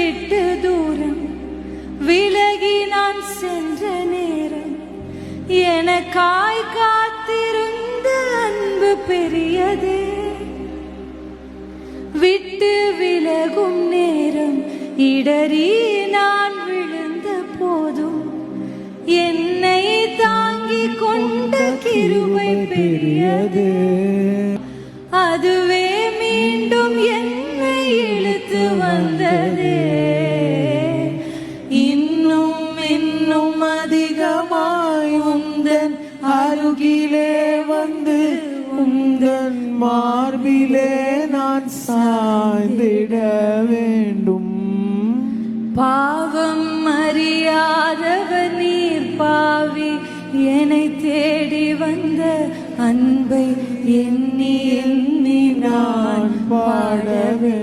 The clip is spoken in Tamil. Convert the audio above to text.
விட்டு தூரம் விலகி நான் சென்ற நேரம் எனக்காய் காத்திருந்த அன்பு பெரியதே. விட்டு விலகும் நேரம் இடறி நான் விழுந்த போதும் என்னை தாங்கிக் கொண்ட கிருபை பெரியதே. அதுவே மீண்டும் என்னை இழுத்து வந்ததே. இன்னும் இன்னும் அதிகமாய் உந்தன் அருகிலே வந்து உந்தன் மார்பிலே நான் சாய்ந்திட வேண்டும். பாவம் அறியாதவர் நீர் பாவி என்னை தேடி வந்த அன்பை எண்ணி எண்ணி நான் பாடவே